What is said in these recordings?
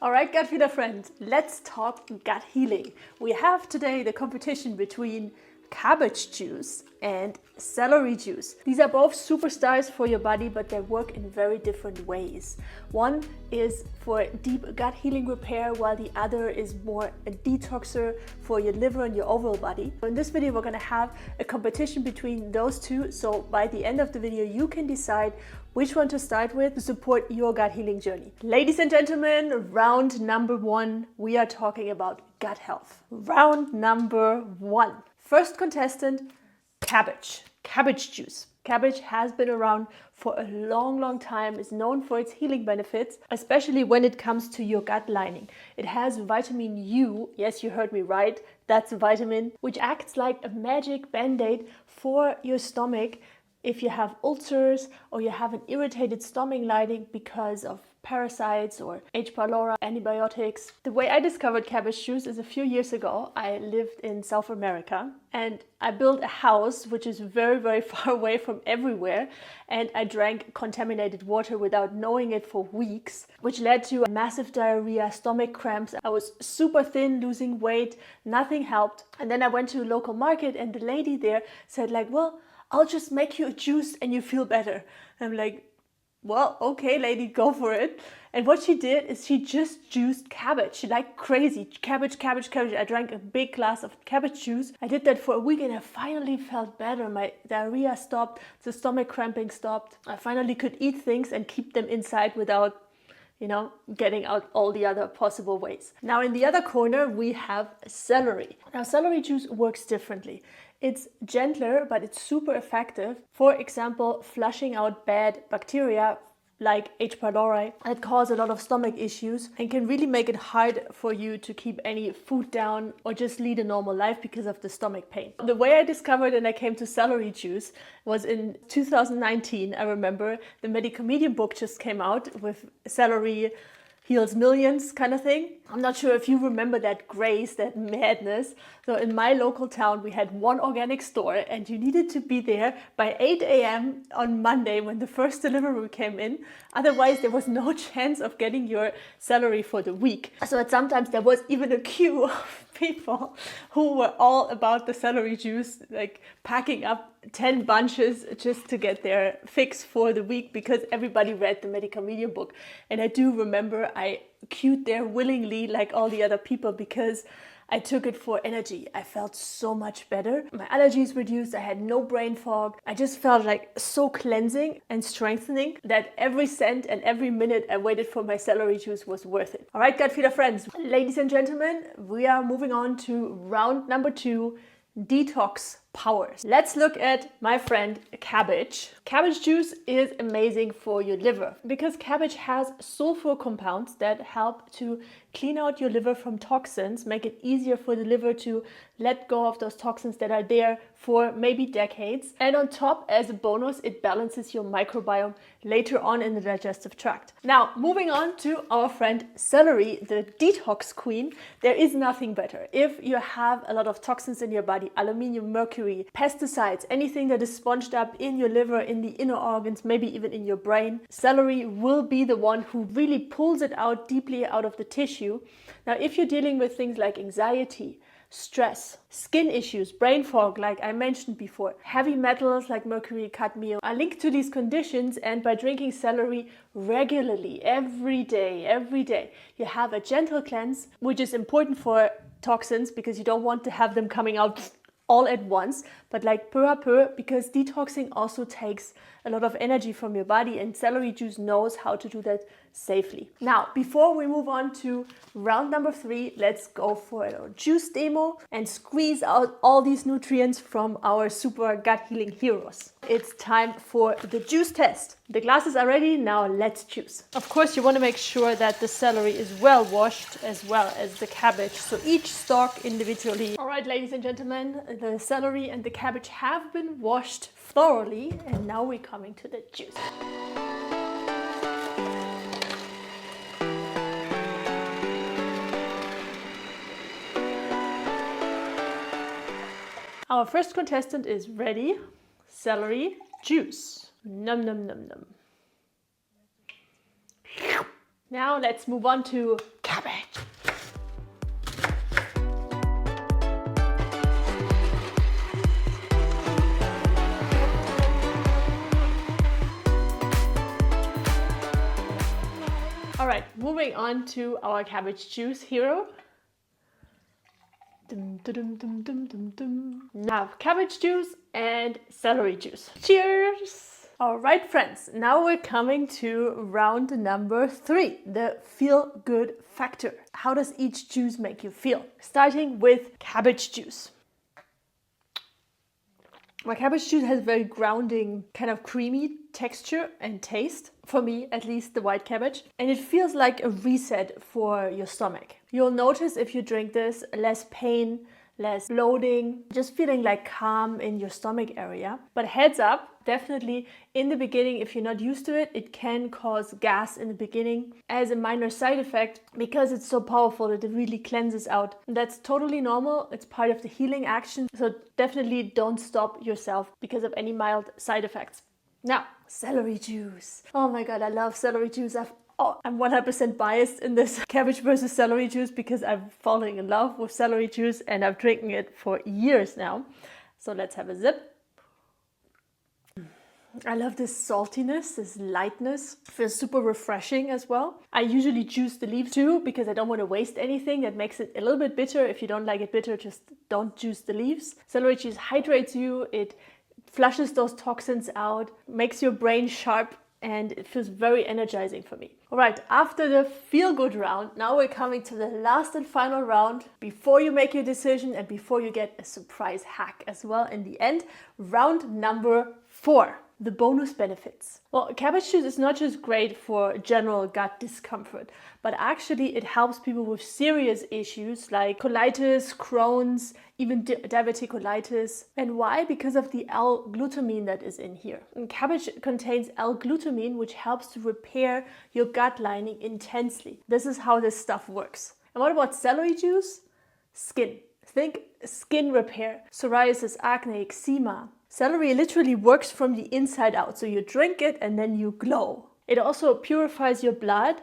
All right, gut feeder friends, let's talk gut healing. We have today the competition between cabbage juice and celery juice. These are both superstars for your body, but they work in very different ways. One is for deep gut healing repair, while the other is more a detoxer for your liver and your overall body. In this video, we're gonna have a competition between those two. So by the end of the video, you can decide which one to start with to support your gut healing journey. Ladies and gentlemen, round number one, we are talking about gut health. Round number one. First contestant, cabbage. Cabbage juice. Cabbage has been around for a long time, is known for its healing benefits, especially when it comes to your gut lining. It has vitamin U, yes, you heard me right, that's a vitamin, which acts like a magic band-aid for your stomach if you have ulcers or you have an irritated stomach lining because of parasites or H. pylori, antibiotics. The way I discovered cabbage juice is a few years ago. I lived in South America and I built a house which is very far away from everywhere, and I drank contaminated water without knowing it for weeks, which led to massive diarrhea, stomach cramps. I was super thin, losing weight, nothing helped. And then I went to a local market and the lady there said like, well, I'll just make you a juice and you feel better. I'm like, well, okay, lady, go for it. And what she did is she just juiced cabbage like crazy. Cabbage. I drank a big glass of cabbage juice. I did that for a week and I finally felt better. My diarrhea stopped, the stomach cramping stopped. I finally could eat things and keep them inside without, getting out all the other possible ways. Now in the other corner, we have celery. Now celery juice works differently. It's gentler, but it's super effective. For example, flushing out bad bacteria like H. pylori that cause a lot of stomach issues and can really make it hard for you to keep any food down or just lead a normal life because of the stomach pain. The way I discovered and I came to celery juice was in 2019. I remember the medical medium book just came out with celery heals millions kind of thing. I'm not sure if you remember that craze, that madness. So in my local town, we had one organic store and you needed to be there by 8 a.m. on Monday when the first delivery came in. Otherwise, there was no chance of getting your celery for the week. So sometimes there was even a queue of people who were all about the celery juice, like packing up 10 bunches just to get their fix for the week because everybody read the medical medium book. And I do remember I queued there willingly like all the other people because I took it for energy. I felt so much better. My allergies reduced. I had no brain fog. I just felt like so cleansing and strengthening that every cent and every minute I waited for my celery juice was worth it. All right, gut feeder friends, ladies and gentlemen, we are moving on to round number two, detox powers. Let's look at my friend cabbage. Cabbage juice is amazing for your liver because cabbage has sulfur compounds that help to clean out your liver from toxins, make it easier for the liver to let go of those toxins that are there for maybe decades. And on top, as a bonus, it balances your microbiome later on in the digestive tract. Now, moving on to our friend celery, the detox queen. There is nothing better. If you have a lot of toxins in your body, aluminium, mercury, pesticides, anything that is sponged up in your liver, in the inner organs, maybe even in your brain, celery will be the one who really pulls it out deeply out of the tissue. Now, if you're dealing with things like anxiety, stress, skin issues, brain fog, like I mentioned before, heavy metals like mercury, cadmium are linked to these conditions, and by drinking celery regularly, every day, you have a gentle cleanse, which is important for toxins because you don't want to have them coming out all at once, but like peu à peu, because detoxing also takes a lot of energy from your body and celery juice knows how to do that safely. Now, before we move on to round number three, let's go for a juice demo and squeeze out all these nutrients from our super gut healing heroes. It's time for the juice test. The glasses are ready, now let's juice. Of course, you want to make sure that the celery is well washed as well as the cabbage, so each stalk individually. All right, ladies and gentlemen, the celery and the cabbage have been washed thoroughly, and now we're coming to the juice. Our first contestant is ready. Celery juice. Num num num num. Now let's move on to cabbage. All right, moving on to our cabbage juice hero. Now cabbage juice and celery juice. Cheers! All right, friends, now we're coming to round number 3, the feel good factor. How does each juice make you feel? Starting with cabbage juice. My cabbage juice has very grounding, kind of creamy texture and taste. For me, at least the white cabbage. And it feels like a reset for your stomach. You'll notice if you drink this, less pain, less bloating, just feeling like calm in your stomach area. But heads up, definitely in the beginning, if you're not used to it, it can cause gas in the beginning as a minor side effect because it's so powerful that it really cleanses out. And that's totally normal. It's part of the healing action. So definitely don't stop yourself because of any mild side effects. Now, celery juice. Oh my God, I love celery juice. I'm 100% biased in this cabbage versus celery juice because I'm falling in love with celery juice and I've drinking it for years now. So let's have a sip. I love this saltiness, this lightness. It feels super refreshing as well. I usually juice the leaves too because I don't want to waste anything. That makes it a little bit bitter. If you don't like it bitter, just don't juice the leaves. Celery juice hydrates you. It flushes those toxins out, makes your brain sharp, and it feels very energizing for me. All right, after the feel-good round, now we're coming to the last and final round before you make your decision and before you get a surprise hack as well in the end. Round number 4. The bonus benefits. Well, cabbage juice is not just great for general gut discomfort, but actually it helps people with serious issues like colitis, Crohn's, even diverticulitis. And why? Because of the L-glutamine that is in here. And cabbage contains L-glutamine, which helps to repair your gut lining intensely. This is how this stuff works. And what about celery juice? Skin. Think skin repair, psoriasis, acne, eczema. Celery literally works from the inside out, so you drink it and then you glow. It also purifies your blood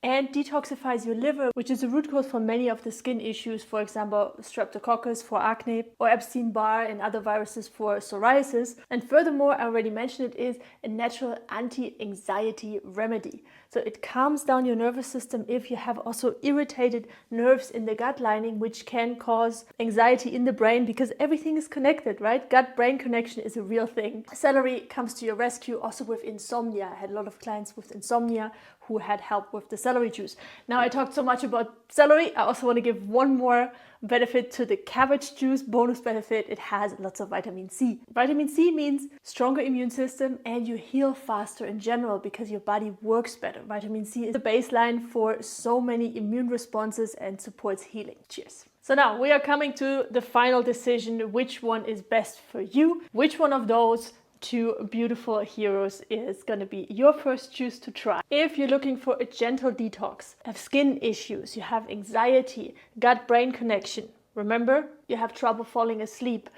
and detoxifies your liver, which is a root cause for many of the skin issues, for example, streptococcus for acne or Epstein-Barr and other viruses for psoriasis. And furthermore, I already mentioned it is a natural anti-anxiety remedy. So it calms down your nervous system if you have also irritated nerves in the gut lining, which can cause anxiety in the brain because everything is connected, right? Gut-brain connection is a real thing. Celery comes to your rescue also with insomnia. I had a lot of clients with insomnia who had help with the celery juice. Now I talked so much about celery. I also want to give one more benefit to the cabbage juice, bonus benefit. It has lots of vitamin C. Vitamin C means stronger immune system and you heal faster in general because your body works better. Vitamin C is the baseline for so many immune responses and supports healing. Cheers. So now we are coming to the final decision, which one is best for you, which one of those 2 beautiful heroes is going to be your first juice to try. If you're looking for a gentle detox, have skin issues, you have anxiety, gut-brain connection, remember you have trouble falling asleep,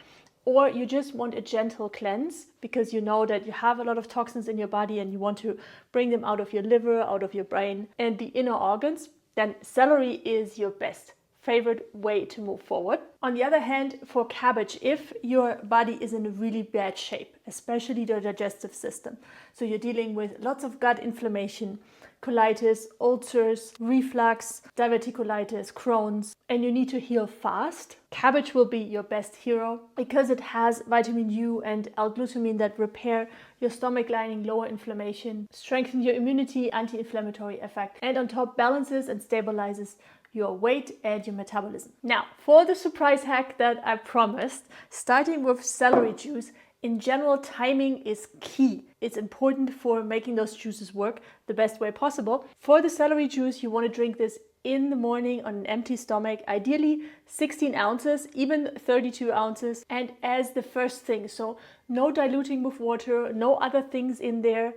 or you just want a gentle cleanse because you know that you have a lot of toxins in your body and you want to bring them out of your liver, out of your brain and the inner organs, then celery is your best favorite way to move forward. On the other hand, for cabbage, if your body is in a really bad shape, especially the digestive system, so you're dealing with lots of gut inflammation, colitis, ulcers, reflux, diverticulitis, Crohn's, and you need to heal fast, cabbage will be your best hero because it has vitamin U and L-glutamine that repair your stomach lining, lower inflammation, strengthen your immunity, anti-inflammatory effect, and on top balances and stabilizes your weight and your metabolism. Now, for the surprise hack that I promised, starting with celery juice, in general, timing is key. It's important for making those juices work the best way possible. For the celery juice, you want to drink this in the morning on an empty stomach, ideally 16 ounces, even 32 ounces, and as the first thing. So no diluting with water, no other things in there,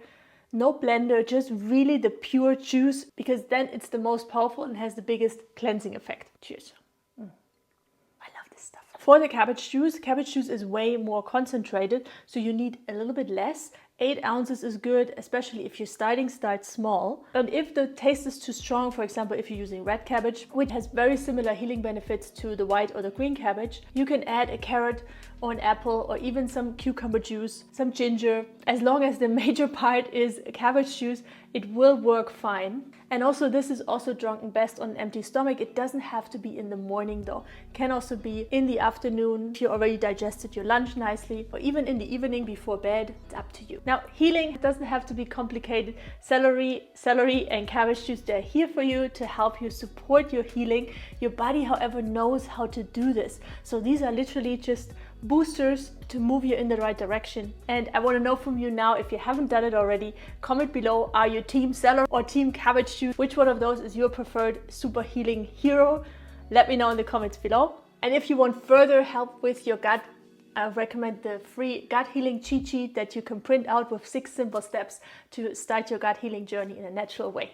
no blender, just really the pure juice, because then it's the most powerful and has the biggest cleansing effect. Cheers. I love this stuff. For the cabbage juice is way more concentrated, so you need a little bit less 8 ounces is good, especially if you're starting, start small. And if the taste is too strong, for example, if you're using red cabbage, which has very similar healing benefits to the white or the green cabbage, you can add a carrot or an apple or even some cucumber juice, some ginger. As long as the major part is cabbage juice, it will work fine. And also, this is also drunken best on an empty stomach. It doesn't have to be in the morning though. It can also be in the afternoon if you already digested your lunch nicely, or even in the evening before bed. It's up to you. Now, healing doesn't have to be complicated. Celery and cabbage juice, they're here for you to help you support your healing. Your body, however, knows how to do this. So these are literally just boosters to move you in the right direction. And I want to know from you now, if you haven't done it already, comment below, are you team celery or team cabbage juice? Which one of those is your preferred super healing hero? Let me know in the comments below. And if you want further help with your gut, I recommend the free gut healing cheat sheet that you can print out with 6 simple steps to start your gut healing journey in a natural way.